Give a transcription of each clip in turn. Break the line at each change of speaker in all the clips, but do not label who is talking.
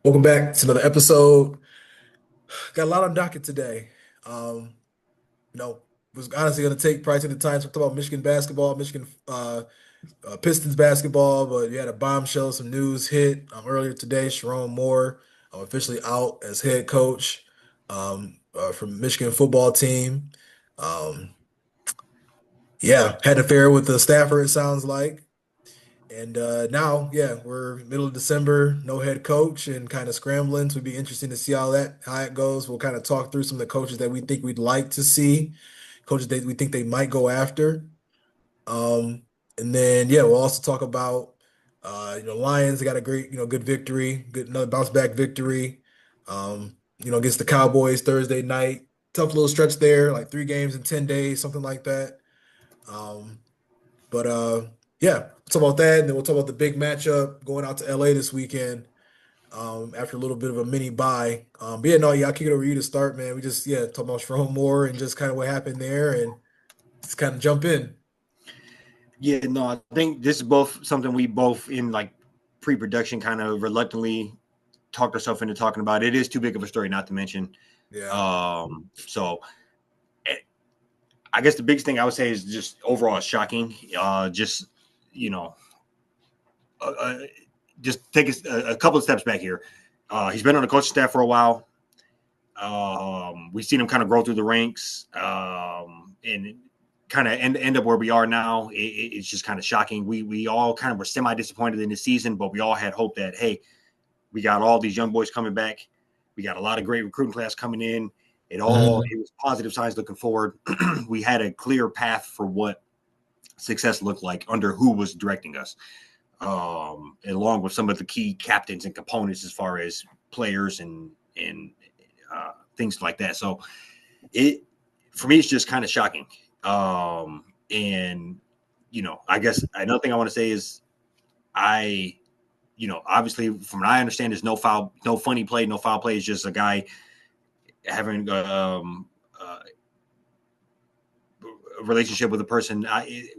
Welcome back to another episode. Got a lot on docket today. You know, was honestly going to take price at the time to talk about Michigan basketball, Michigan Pistons basketball, but you had a bombshell, some news hit earlier today. Sherrone Moore officially out as head coach from Michigan football team. Um, yeah, had an affair with the staffer, it sounds like. And now, yeah, we're middle of December, no head coach, and kind of scrambling. So it'd be interesting to see how it goes. We'll kind of talk through some of the coaches that we think we'd like to see, coaches that we think they might go after. Um, and then yeah, we'll also talk about Lions. They got a great, good victory, good another bounce back victory. Against the Cowboys Thursday night. Tough little stretch there, like 3 games in 10 days, something like that. Um, but yeah, we'll talk about that, and then we'll talk about the big matchup going out to LA this weekend. After a little bit of a mini bye. But yeah, no, yeah, I'll kick it over to you to start, man. We just talk about Sherrone Moore and just kind of what happened there, and just kind of jump in.
Yeah, no, I think this is both something we both in like pre-production kind of reluctantly talked ourselves into talking about. It is too big of a story not to mention.
Yeah,
So I guess the biggest thing I would say is just overall shocking. Just you know, uh, uh, just take a couple of steps back here. He's been on the coaching staff for a while. We've seen him kind of grow through the ranks, and kind of end up where we are now. It's just kind of shocking. We all kind of were semi disappointed in the season, but we all had hope that hey, we got all these young boys coming back. We got a lot of great recruiting class coming in. It
Mhm.
was positive signs looking forward. We had a clear path for what success looked like under who was directing us, along with some of the key captains and components as far as players and things like that. So it for me, it's just kind of shocking. And I guess another thing I want to say is I, obviously from what I understand, there's no foul, no funny play, no foul play. It's just a guy having a relationship with a person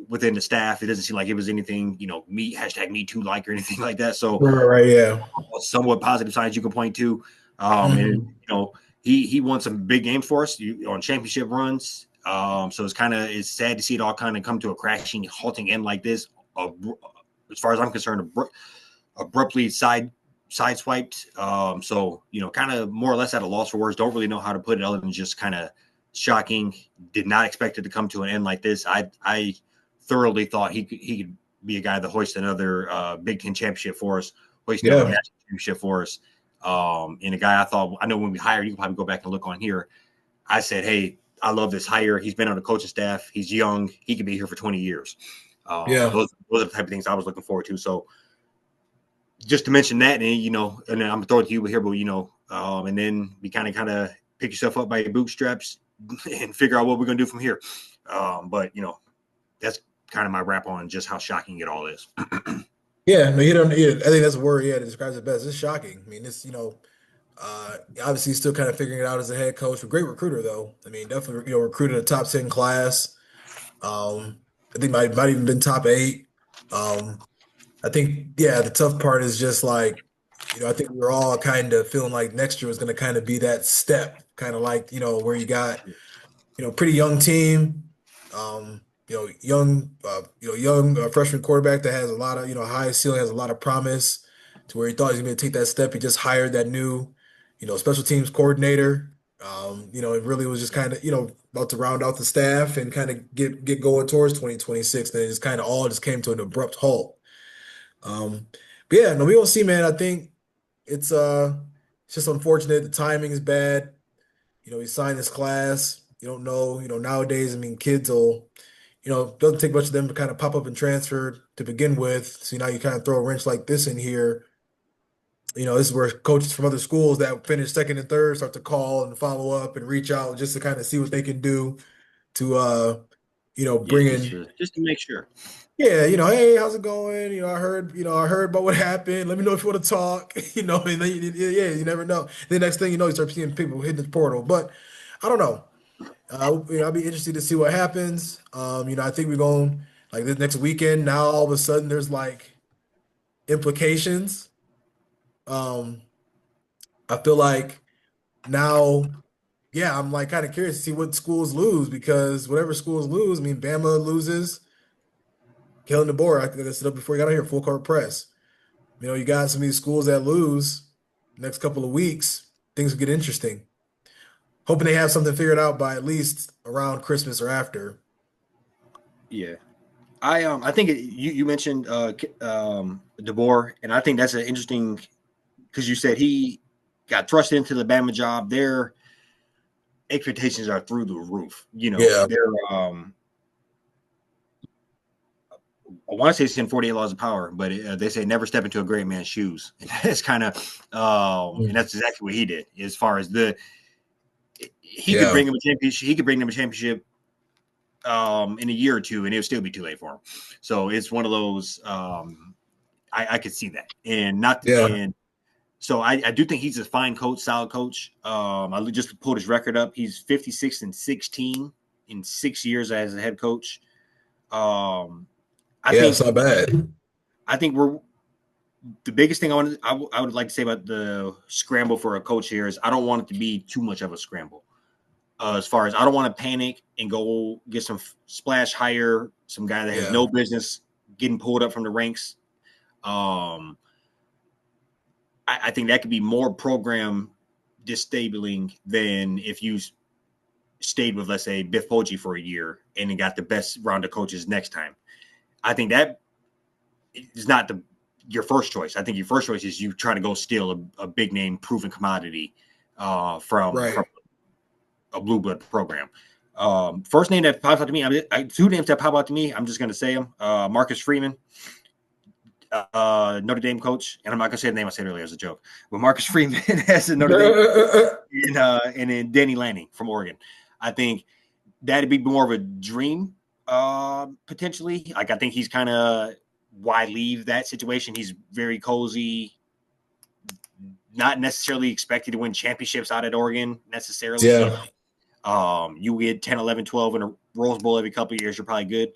within the staff. It doesn't seem like it was anything, me hashtag me too like or anything like that. So
right, right, yeah.
somewhat positive signs you can point to. And
Mhm.
he won some big games for us on championship runs. So it's sad to see it all kind of come to a crashing, halting end like this. As far as I'm concerned, abruptly sideswiped. So kind of more or less at a loss for words. Don't really know how to put it other than just kind of shocking. Did not expect it to come to an end like this. I thoroughly thought he could be a guy that hoists another Big Ten championship for us, hoist another
Yeah,
national championship for us. And a guy I know when we hired, you can probably go back and look on here. I said, hey, I love this hire. He's been on the coaching staff. He's young. He could be here for 20 years.
yeah,
Those are the type of things I was looking forward to. So just to mention that, and and then I'm gonna throw it to you here, but and then we kind of pick yourself up by your bootstraps and figure out what we're gonna do from here. But that's kind of my wrap on just how shocking it all is.
yeah. No, you don't. Yeah, I think that's a word. Yeah, that describes it best. It's shocking. I mean, obviously he's still kind of figuring it out as a head coach. A great recruiter, though. I mean, definitely, recruited a top 10 class. I think might even been top 8. Um, I think, yeah, the tough part is just like, I think we were all kind of feeling like next year was going to kind of be that step, kind of like, where you got, pretty young team, young freshman quarterback that has a lot of, high ceiling, has a lot of promise to where he thought he was going to take that step. He just hired that new, special teams coordinator. It really was just kind of, about to round out the staff and kind of get going towards 2026. Then it just kind of all just came to an abrupt halt. Um, but yeah, no, we will see, man. I think it's it's just unfortunate. The timing is bad. He signed this class. You don't know, nowadays, I mean, kids will, doesn't take much of them to kind of pop up and transfer to begin with. So now you kind of throw a wrench like this in here. This is where coaches from other schools that finish second and third start to call and follow up and reach out just to kind of see what they can do to
Yeah,
bring in.
just to make sure.
Yeah, hey, how's it going? I heard about what happened. Let me know if you want to talk. And then, yeah, you never know. The next thing you know, you start seeing people hitting the portal. But I don't know. I'll be interested to see what happens. I think we're going like this next weekend. Now all of a sudden there's like implications. Um, I feel like now, yeah, I'm like kind of curious to see what schools lose because whatever schools lose, I mean, Bama loses, Kalen DeBoer, I think I said up before you got out here, full court press. You got some of these schools that lose next couple of weeks, things will get interesting. Hoping they have something figured out by at least around Christmas or after.
Yeah. I think you mentioned DeBoer, and I think that's an interesting because you said he got thrust into the Bama job. Their expectations are through the roof.
Yeah.
They're I want to say it's in 48 Laws of Power, but they say never step into a great man's shoes. And that's kind of, and that's exactly what he did. As far as he could
Yeah.
bring them a championship. He could bring them a championship in a year or two, and it would still be too late for him. So it's one of those. I could see that, and not
Yeah.
and so I do think he's a fine coach, solid coach. I just pulled his record up. He's 56-16 in 6 years as a head coach. I
Yeah, it's
think
not bad.
we're the biggest thing I would like to say about the scramble for a coach here is I don't want it to be too much of a scramble. As far as I don't want to panic and go get some splash hire some guy that has
Yeah.
no business getting pulled up from the ranks. I think that could be more program disabling than if you stayed with, let's say, Biff Poggi for a year and then got the best round of coaches next time. I think that is not your first choice. I think your first choice is you trying to go steal a big name proven commodity from
Right.
a blue blood program. First name that pops out to me, two names that pop out to me, I'm just going to say them. Marcus Freeman, Notre Dame coach, and I'm not going to say the name I said earlier as a joke, but Marcus Freeman as a Notre Dame and then Danny Lanning from Oregon. I think that'd be more of a dream potentially. Like I think he's kind of why leave that situation. He's very cozy, not necessarily expected to win championships out at Oregon necessarily.
Yeah.
You get 10, 11, 12 in a Rose Bowl every couple of years, you're probably good.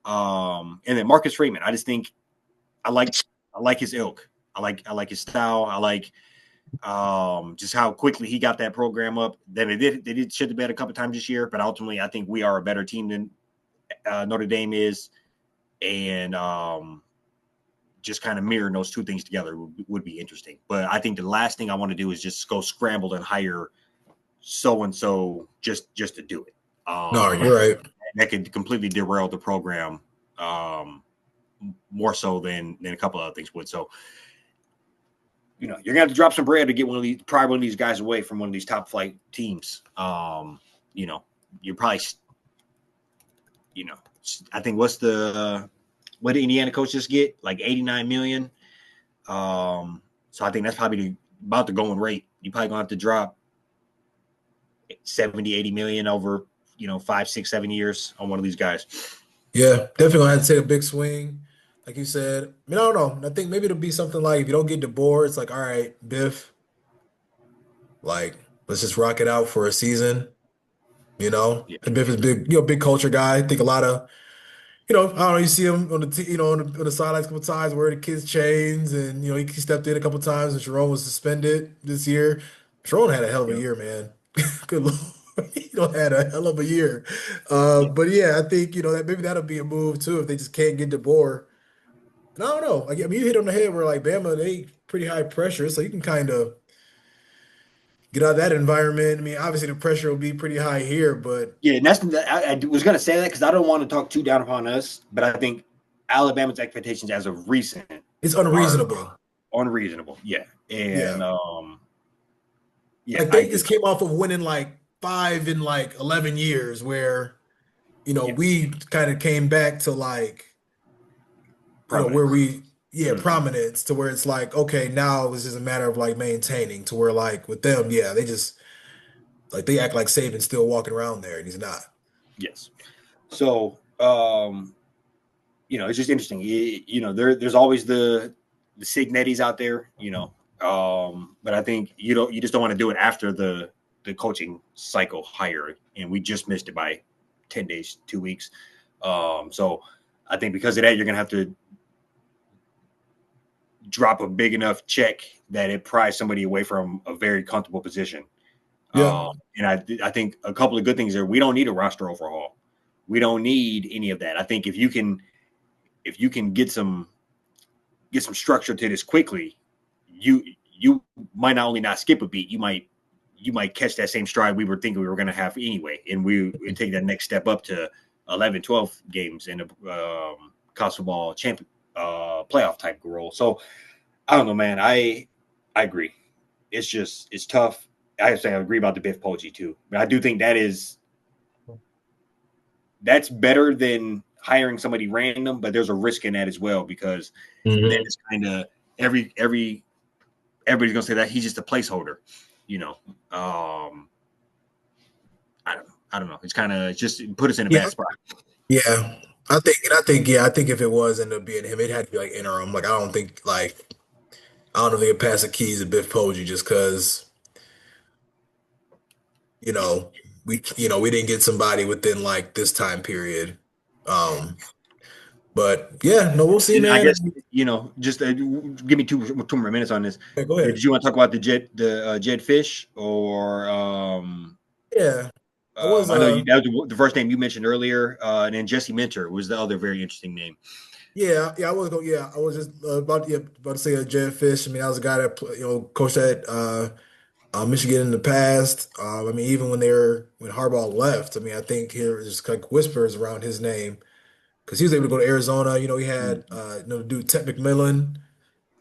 And then Marcus Freeman, I just think I like his ilk. I like his style. I like just how quickly he got that program up. Then they did shit the bed a couple times this year, but ultimately I think we are a better team than Notre Dame is, and just kind of mirroring those two things together would be interesting. But I think the last thing I want to do is just go scramble and hire so and so just to do it.
No, you're right.
That could completely derail the program more so than a couple other things would. So, you're gonna have to drop some bread to get one of these guys away from one of these top flight teams. You're probably, I think what did Indiana coach just get? Like 89 million. So I think that's probably about the going rate. You probably gonna have to drop 70, 80 million over, 5, 6, 7 years on one of these guys.
Yeah, definitely gonna have to take a big swing. Like you said. I mean, I don't know. I think maybe it'll be something like if you don't get DeBoer, it's like, all right, Biff, like, let's just rock it out for a season, you know?
Yeah.
And Biff is big, big culture guy. I think a lot of I don't know, you see him on the sidelines a couple times wearing the kids' chains, and he stepped in a couple times, and Sherrone was suspended this year. Sherrone had a hell of a
Yeah.
year, man. Good Lord, had a hell of a year.
Yeah.
But yeah, I think that maybe that'll be a move too if they just can't get DeBoer. And I don't know, like I mean, you hit on the head where like Bama, they pretty high pressure, so you can kind of get out of that environment. I mean, obviously the pressure will be pretty high here, but
Yeah, and I was going to say that because I don't want to talk too down upon us, but I think Alabama's expectations as of recent
it's
are
unreasonable.
unreasonable. Yeah, and
Yeah.
yeah,
Like they just came off of winning like 5 in like 11 years, where
yeah,
we kind of came back to like where
prominence.
we
Mm-hmm.
prominence to where it's like okay, now this is a matter of like maintaining to where like with them, yeah, they just like they act like Saban's still walking around there and he's not.
Yes. So, it's just interesting. There's always the Signettis out there, but I think you just don't want to do it after the coaching cycle hire, and we just missed it by 10 days, 2 weeks. So I think because of that, you're gonna have to drop a big enough check that it pries somebody away from a very comfortable position.
Yeah.
And I think a couple of good things are we don't need a roster overhaul. We don't need any of that. I think if you can get some structure to this quickly, you might not only not skip a beat, you might catch that same stride we were thinking we were going to have anyway, and we take that next step up to 11, 12 games in a college football champion playoff type role. So I don't know, man. I agree. It's tough. I agree about the Biff Poggi too, but I do think that's better than hiring somebody random. But there's a risk in that as well because then it's kind of everybody's gonna say that he's just a placeholder, you know. I don't know. It's just put us in a
Yeah.
bad spot.
Yeah. I think if it was ended up being him, it had to be like interim. Like I don't know if they could pass the keys to Biff Poggi just because, you know, we didn't get somebody within like this time period. Um, but yeah, no, we'll see,
And I
man.
guess just give me two more minutes on this.
Okay, go ahead.
Did you want to talk about the Jed Fish or
Yeah, I was
I know that was the first name you mentioned earlier, and then Jesse Minter was the other very interesting name.
I was just about to say Jed Fish. I mean, I was a guy that coached at Michigan in the past. I mean, even when Harbaugh left, I mean, I think here there's like whispers around his name because he was able to go to Arizona. He had
Mhm.
the dude Ted McMillan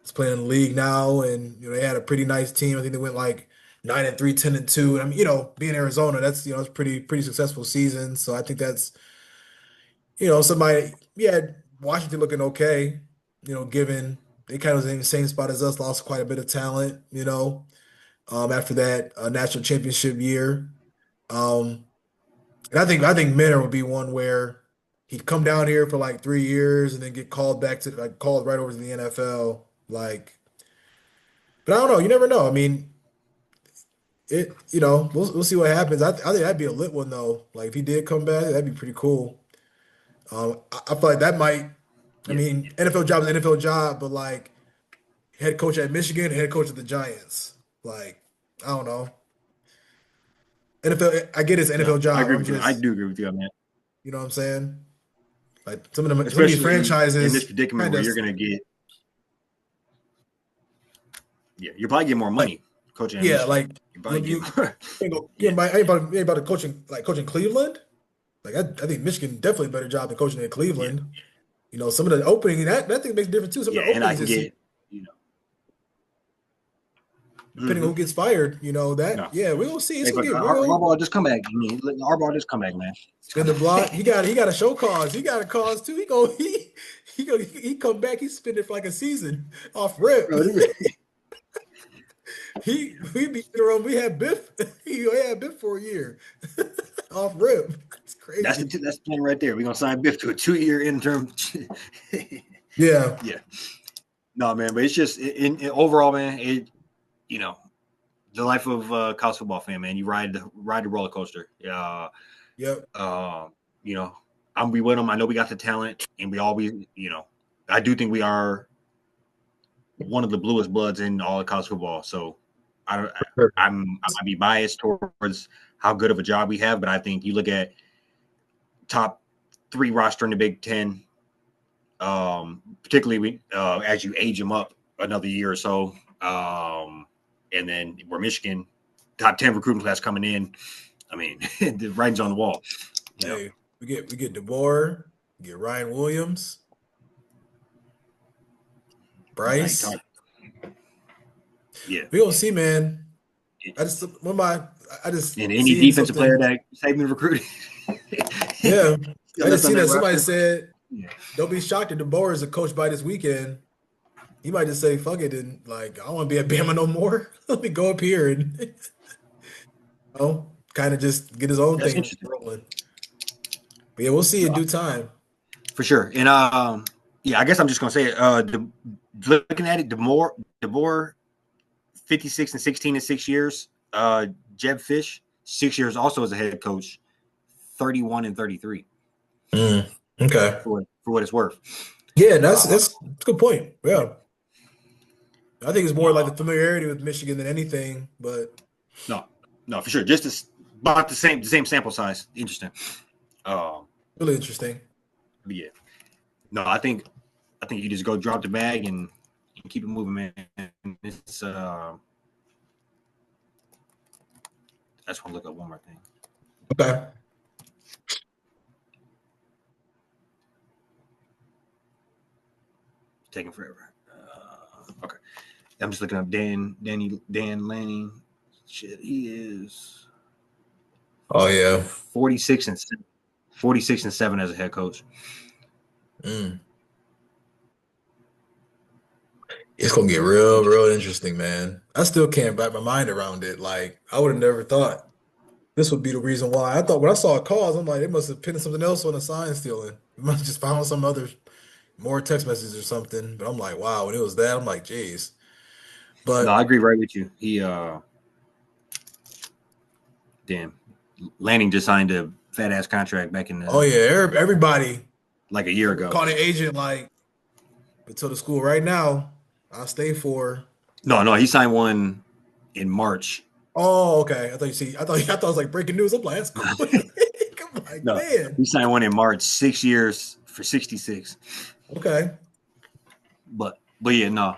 is playing in the league now, and they had a pretty nice team. I think they went like 9-3, 10-2. And I mean, being Arizona, that's it's pretty successful season. So I think that's somebody. Yeah, Washington looking okay. Given they kind of was in the same spot as us, lost quite a bit of talent. After that national championship year. Um, and I think Minner would be one where he'd come down here for like 3 years and then get called back to like called right over to the NFL. Like, but I don't know. You never know. I mean, we'll see what happens. I think that'd be a lit one though. Like if he did come back, that'd be pretty cool. I feel like that might. I
Yeah,
mean, NFL job is an NFL job, but like head coach at Michigan, head coach at the Giants. Like, I don't know. NFL, I get it's an
no,
NFL
I
job.
agree
I'm
with you. I
just,
do agree with you on that,
you know what I'm saying? Like some of these
especially in this
franchises
predicament
kind
where
of,
you're going to get, you probably get more
like,
money coaching at
yeah,
Michigan.
like
You
you,
probably get
you,
more.
you
Yeah,
ain't about to coaching Cleveland. Like I think Michigan definitely a better job than coaching in
yeah,
Cleveland. Some of the opening that thing makes a difference too. Some
yeah,
of the
and I
openings
can
this season,
get, you know,
depending on who gets fired, that
no.
yeah, we're gonna see. It's
Hey,
gonna
but
get real.
Harbaugh just come back. I mean, Harbaugh just come back, man. It's
Spin
kind
the
of
block. He got a show cause. He got a cause too. He come back. He spend it for like a season off rip.
bro.
We be around. We had Biff. He had Biff for a year off rip. It's crazy.
That's the plan right there. We're gonna sign Biff to a 2-year interim.
Yeah.
Yeah, no, man, but it's just in overall, man. You know the life of a college football fan, man. You ride the roller coaster.
Yep.
Uh, you know, I'm be with them. I know we got the talent, and we always, I do think we are one of the bluest bloods in all of college football. So I,
Sure.
I might be biased towards how good of a job we have, but I think you look at top 3 roster in the Big Ten, particularly as you age them up another year or so, and then we're Michigan, top 10 recruiting class coming in. I mean, the writing's on the wall.
Hey, we get DeBoer, we get Ryan Williams,
Now you
Bryce.
talk, yeah.
We gonna see, man. I just one of my I just
And any
seen
defensive player
something.
that Saban recruited
Yeah,
still
I
left
just
on
seen
that
that somebody
roster.
said,
Yeah.
"Don't be shocked if DeBoer is a coach by this weekend." He might just say, "Fuck it," and like, I don't want to be at Bama no more. Let me go up here and kind of just get his own
That's
thing
interesting.
rolling. But yeah, we'll see in
No,
due time.
for sure. And yeah, I guess I'm just gonna say it. Looking at it, the more 56 and 16 in 6 years. Jeb Fish, 6 years also as a head coach, 31 and 33
Mm, okay.
for what it's worth.
Yeah,
Uh,
that's a good point.
yeah.
Yeah. I think it's more like the familiarity with Michigan than anything, but
no, for sure. Just about the same sample size. Interesting. Um,
really interesting.
but yeah, no, I think you just go drop the bag and keep it moving, man. It's I just want to look up one more thing.
Okay.
It's taking forever. Okay, I'm just looking up Dan Lanning. Shit, he is
Oh yeah.
46 and 7 as a head coach.
Mm. It's gonna get real, real interesting, man. I still can't wrap my mind around it. Like I would have never thought this would be the reason why. I thought when I saw a cause, I'm like, they must have pinned something else on the sign stealing. They must have just found some other more text messages or something. But I'm like, wow, when it was that, I'm like, geez.
No, I
But
agree right with you. He damn Lanning just signed a fat ass contract back in
oh
the
yeah, everybody
like a year ago.
called an agent like, but to the school right now, I'll stay for.
No, he signed one in March.
Oh, okay. I thought it was like breaking news. I'm like, that's quick. I'm like,
No,
man.
he signed one in March, 6 years for 66.
Okay.
But yeah, no.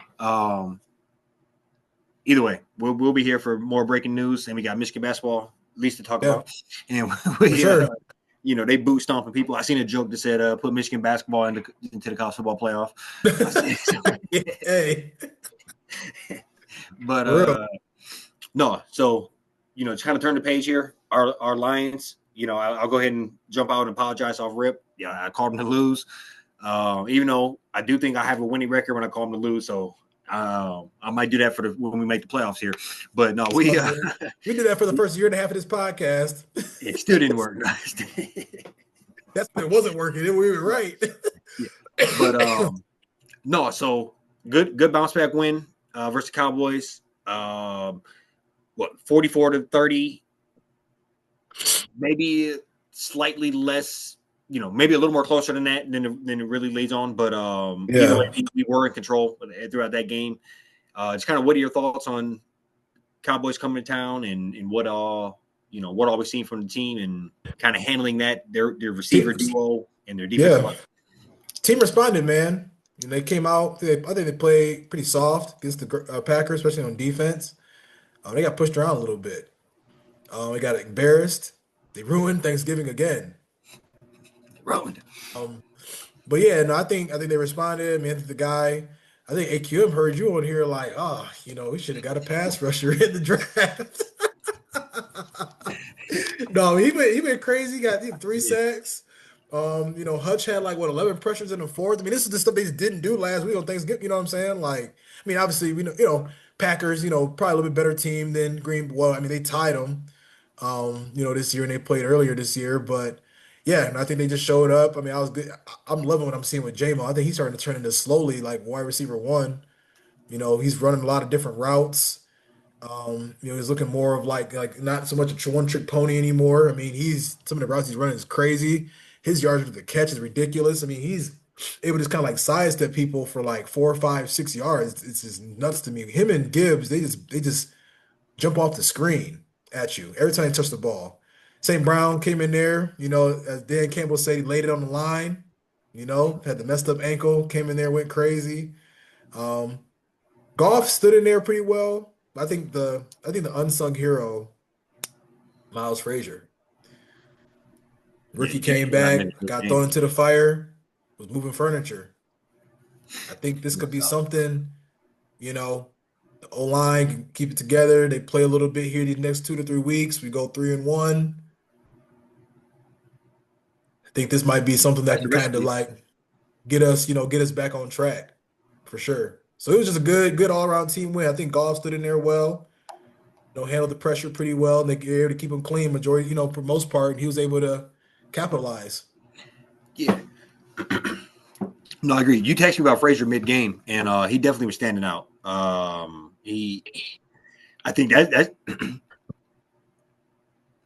Either way, we'll be here for more breaking news, and we got Michigan basketball at least to talk
Yeah,
about. And
for sure.
they boot stomping people. I seen a joke that said, "Put Michigan basketball into the college football playoff."
Hey,
But
for real.
no, so just kind of turn the page here. Our Lions, I'll go ahead and jump out and apologize off rip. Yeah, I called them to lose. Even though I do think I have a winning record when I call them to lose, so I might do that when we make the playoffs here. But no, we
We did that for the first year and a half of this podcast.
it still didn't work.
That's when it wasn't working. We were right.
Yeah. But no, so good bounce back win versus Cowboys. 44-30, maybe slightly less, maybe a little more closer than that than it really leads on. But either way, we were in control throughout that game. It's kind of, what are your thoughts on Cowboys coming to town and what all we've seen from the team and kind of handling that, their receiver duo and their defensive line?
Team responded, man. And they came out. I think they played pretty soft against the Packers, especially on defense. They got pushed around a little bit. They got embarrassed. They ruined Thanksgiving again.
Ruined.
But yeah, no, I think they responded. I mean, I think AQM heard you on here like, we should have got a pass rusher in the draft. No, he went crazy. He got 3 sacks. Hutch had like 11 pressures in the fourth. I mean, this is the stuff they just didn't do last week on Thanksgiving. You know what I'm saying? Like, I mean, obviously we know, Packers, probably a little bit better team than Green. Well, I mean, they tied them, this year and they played earlier this year. But yeah, and I think they just showed up. I mean, I was good. I'm loving what I'm seeing with J-Mo. I think he's starting to turn into slowly like wide receiver one. He's running a lot of different routes. He's looking more of like not so much a one trick pony anymore. I mean, some of the routes he's running is crazy. His yards to the catch is ridiculous. I mean, he's able to just kind of like sidestep people for like 4, 5, 6 yards. It's just nuts to me. Him and Gibbs, they just jump off the screen at you every time they touch the ball. St. Brown came in there, as Dan Campbell said, he laid it on the line, had the messed up ankle, came in there, went crazy. Um, Goff stood in there pretty well. I think the unsung hero, Miles Frazier.
Yeah,
Rookie came
not many
back,
good
got thrown
games.
into the fire, was moving furniture. I think this could
That's
be
solid.
something, the O-line can keep it together. They play a little bit here these next 2 to 3 weeks. We go 3-1. I think this might be something that
That's the
can kind of
recipe.
like get us back on track for sure. So it was just a good all-around team win. I think Goff stood in there well. Handled the pressure pretty well. And they were able to keep him clean majority, for most part. And he was able to capitalize.
Yeah. No, I agree. You texted me about Frazier mid-game, and he definitely was standing out. I think that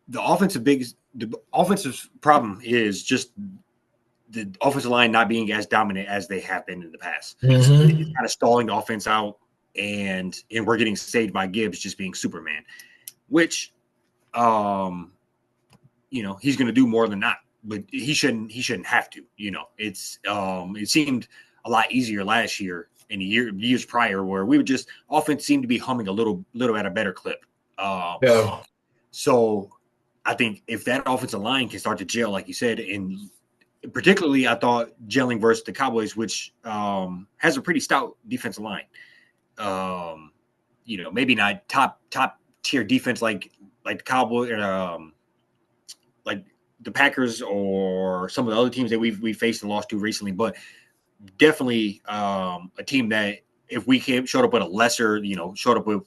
the offensive problem is just the offensive line not being as dominant as they have been in the past. It's
Hmm.
kind of stalling the offense out. and we're getting saved by Gibbs just being Superman, which he's going to do more than that, but he shouldn't have to. It seemed a lot easier last year and years prior where we would just offense seemed to be humming a little at a better clip.
Yeah.
So I think if that offensive line can start to gel, like you said, and particularly I thought gelling versus the Cowboys, which has a pretty stout defensive line. Maybe not top tier defense like the Cowboys, like the Packers or some of the other teams that we faced and lost to recently, but definitely a team that if we showed up with a lesser, showed up with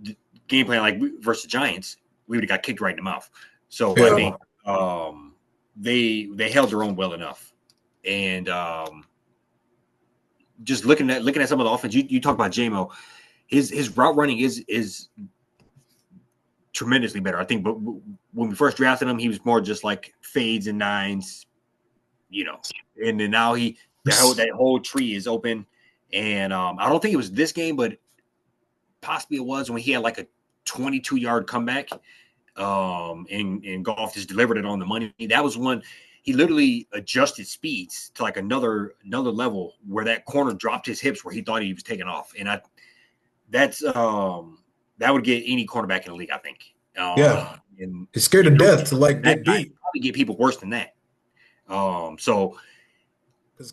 the game plan like versus the Giants, we would have got kicked right in the mouth. So I think they held their own well enough, and just looking at some of the offense, you talk about JMO, his route running is tremendously better. I think, but when we first drafted him, he was more just like fades and nines, and then now that whole tree is open. And I don't think it was this game, but possibly it was when he had like a 22-yard comeback. And Goff just delivered it on the money. That was one he literally adjusted speeds to like another level where that corner dropped his hips where he thought he was taking off. And that would get any cornerback in the league, I think.
And he's scared to death to like get beat.
Probably get people worse than that. So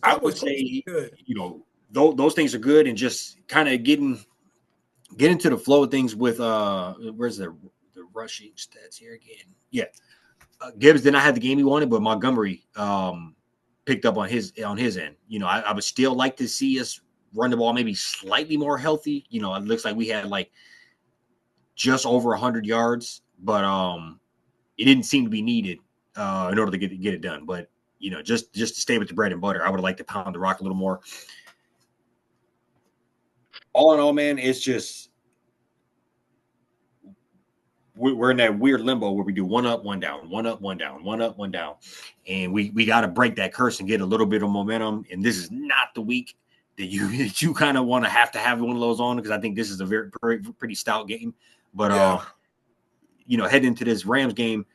I would say, those things are good, and just kind of get into the flow of things with where's the rushing stats here again? Yeah, Gibbs did not have the game he wanted, but Montgomery picked up on his end. I would still like to see us run the ball maybe slightly more healthy. It looks like we had like just over 100 yards, but it didn't seem to be needed in order to get it done. But just to stay with the bread and butter, I would like to pound the rock a little more. All in all, man, it's just we're in that weird limbo where we do one up, one down, one up, one down, one up, one down, and we got to break that curse and get a little bit of momentum. And this is not the week that you kind of want to have one of those on, because I think this is a pretty stout game. But heading into this Rams game,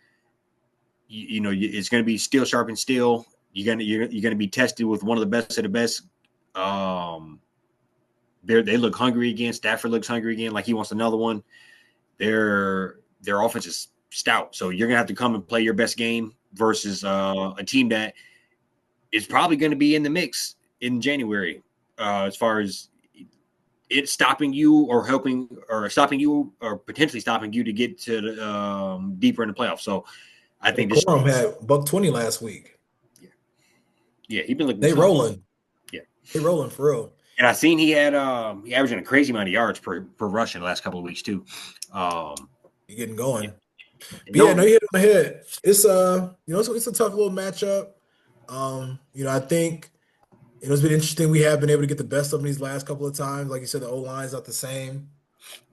it's going to be steel sharpened steel. You're gonna be tested with one of the best of the best. They look hungry again. Stafford looks hungry again, like he wants another one. Their offense is stout, so you're gonna have to come and play your best game versus a team that is probably going to be in the mix in January, as far as it stopping you or helping or stopping you or potentially stopping you to get to the, deeper in the playoffs. So I think this
Corum had $120 last week.
Yeah, he's been looking.
They rolling.
Yeah,
they rolling for real.
And I seen he had he averaging a crazy amount of yards per rush in the last couple of weeks too.
He getting going. But you hit on the head. It's it's a tough little matchup. I think it's been interesting. We have been able to get the best of them these last couple of times. Like you said, the O line's not the same.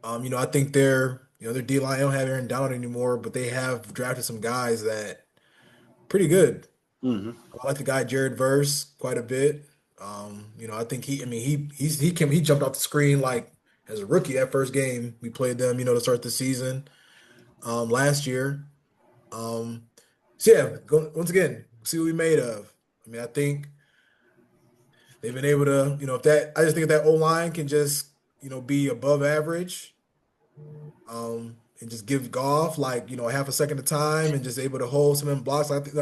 I think their D line don't have Aaron Donald anymore, but they have drafted some guys that pretty good.
Mm-hmm.
I like the guy Jared Verse quite a bit. I think he jumped off the screen like as a rookie that first game we played them, to start the season last year. Once again, see what we made of. I think they've been able to, I just think if that O line can just, be above average, and just give Goff like, a half a second of time and just able to hold some in blocks. I think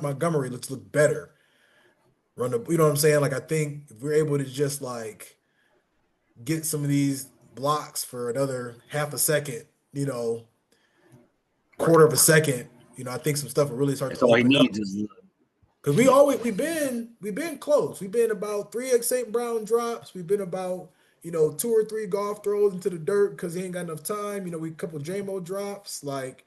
Montgomery looks look better. Run the, you know what I'm saying? Like I think if we're able to just like get some of these blocks for another half a second, quarter of a second, I think some stuff will really start to open up. Because we've been close. We've been about 3 St. Brown drops. We've been about 2 or 3 Goff throws into the dirt because he ain't got enough time. We a couple JMO drops. Like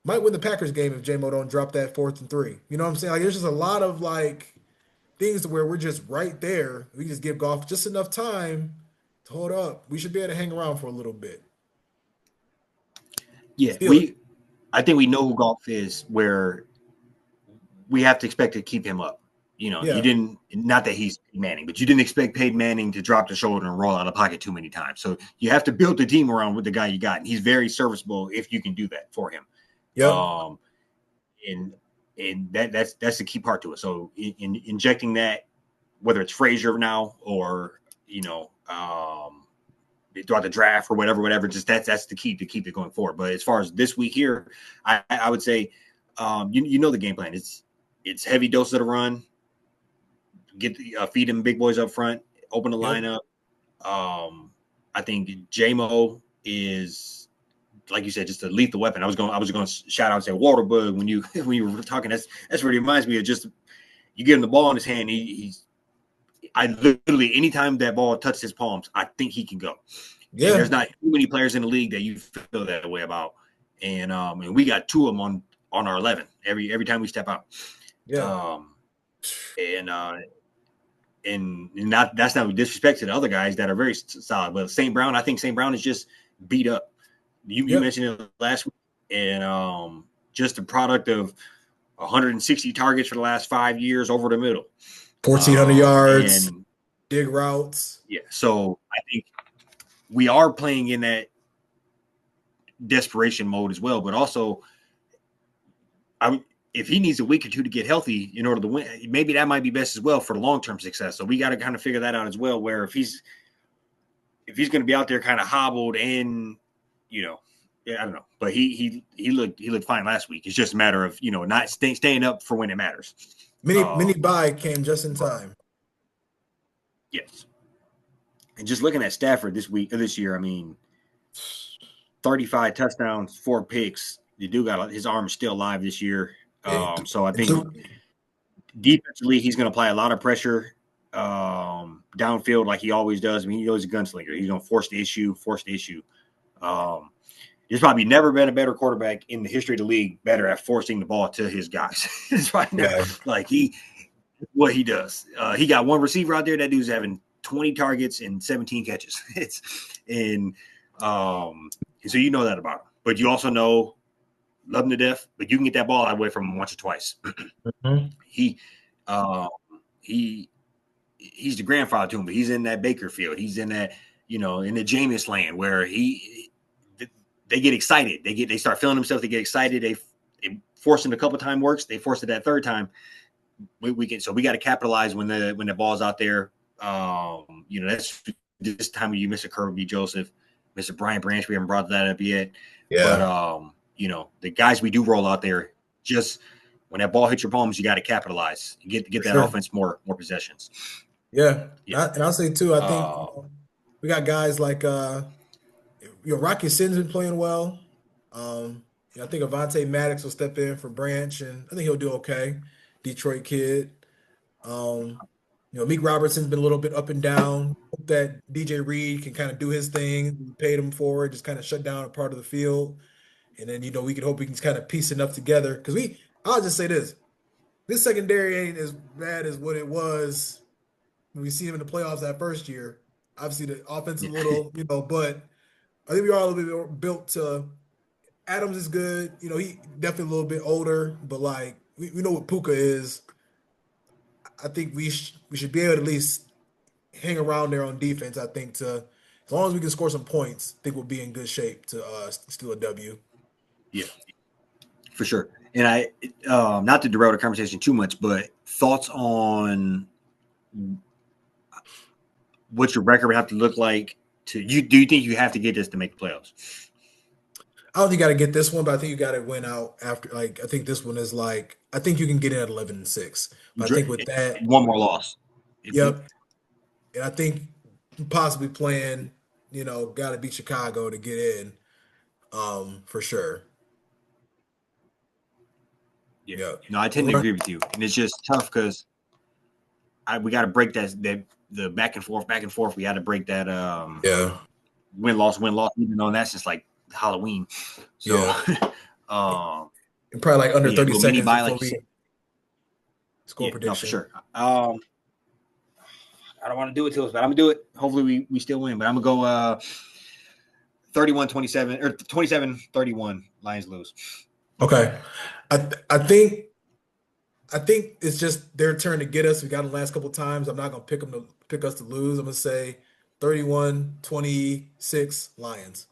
might win the Packers game if JMO don't drop that 4th and 3. You know what I'm saying? Like there's just a lot of like things to where we're just right there. We just give Goff just enough time to hold up. We should be able to hang around for a little bit.
Yeah, I think we know who Goff is, where we have to expect to keep him up. You
Yeah.
didn't, not that he's Manning, but you didn't expect Peyton Manning to drop the shoulder and roll out of pocket too many times. So you have to build the team around with the guy you got. And he's very serviceable if you can do that for him.
Yep.
And that's the key part to it. So in injecting that, whether it's Frazier now or throughout the draft or whatever, just that's the key to keep it going forward. But as far as this week here, I would say the game plan. It's heavy dose of the run. Feed them big boys up front, open the
Yep.
lineup. I think JMO is, like you said, just a lethal weapon. I was going to shout out and say Waterbug when you were talking. That's what it reminds me of. Just you give him the ball in his hand, I literally anytime that ball touches his palms, I think he can go. And
Yeah.
there's not too many players in the league that you feel that way about. And we got two of them on our 11 every time we step out.
Yeah.
And not that's not disrespect to the other guys that are very solid. But I think St. Brown is just beat up. You
Yep.
mentioned it last week, and just a product of 160 targets for the last 5 years over the middle.
1,400 yards,
And
dig routes.
yeah, so I think we are playing in that desperation mode as well. But also, if he needs a week or two to get healthy in order to win, maybe that might be best as well for the long-term success. So we got to kind of figure that out as well, where if he's going to be out there kind of hobbled and, I don't know, but he looked fine last week. It's just a matter of, not staying up for when it matters.
Mini bye came just in time.
Yes. And just looking at Stafford this year, 35 touchdowns, 4 picks. The dude his arm is still alive this year. So I think defensively, he's going to apply a lot of pressure downfield like he always does. He knows a gunslinger. He's going to force the issue. There's probably never been a better quarterback in the history of the league better at forcing the ball to his guys. It's probably what he does. He got one receiver out there. That dude's having 20 targets and 17 catches. And so you know that about him. But you also know, love him to death, but you can get that ball away from him once or twice.
Mm-hmm.
He's the grandfather to him, but he's in that Bakerfield. He's in that, in the Jameis land where they get excited. They start feeling themselves. They get excited. They force him a couple times works. They force it that third time. We got to capitalize when the ball's out there. That's this time when you miss a Kirby Joseph, miss a Brian Branch. We haven't brought that up yet.
Yeah.
But the guys we do roll out there, just when that ball hits your palms, you got to capitalize and get that offense more possessions.
Yeah. And I'll say too, I think we got guys like Rocky Sin's been playing well. I think Avonte Maddox will step in for Branch, and I think he'll do okay. Detroit kid. Meek Robertson's been a little bit up and down. Hope that DJ Reed can kind of do his thing. We paid him for it, just kind of shut down a part of the field. And then, we can hope we can kind of piece enough together. Because I'll just say this secondary ain't as bad as what it was when we see him in the playoffs that first year. Obviously, the offense is a little, but I think we are a little bit more built to. Adams is good. He definitely a little bit older, but like we know what Puka is. I think we should be able to at least hang around there on defense. I think as long as we can score some points, I think we'll be in good shape to steal a W.
Yeah, for sure. And I, not to derail the conversation too much, but thoughts on what your record would have to look like do you think you have to get this to make the playoffs?
I don't think you got to get this one, but I think you got to win out after. Like, I think this one is like, I think you can get in at 11-6. But I think with that,
one more loss.
Yep. And I think possibly playing, got to beat Chicago to get in, for sure.
Yeah.
Yep.
No, I tend to agree with you, and it's just tough because we got to break the back and forth. We got to break that win loss, even though that's just like Halloween. So,
and probably like under 30 seconds before we score prediction.
No, for sure. I don't want to do it to us, but I'm gonna do it. Hopefully we still win, but I'm gonna go 31-27 or 27-31. Lions lose.
Okay, I think I think it's just their turn to get us. We got them the last couple times. I'm not gonna pick us to lose. I'm gonna say 31-26 Lions.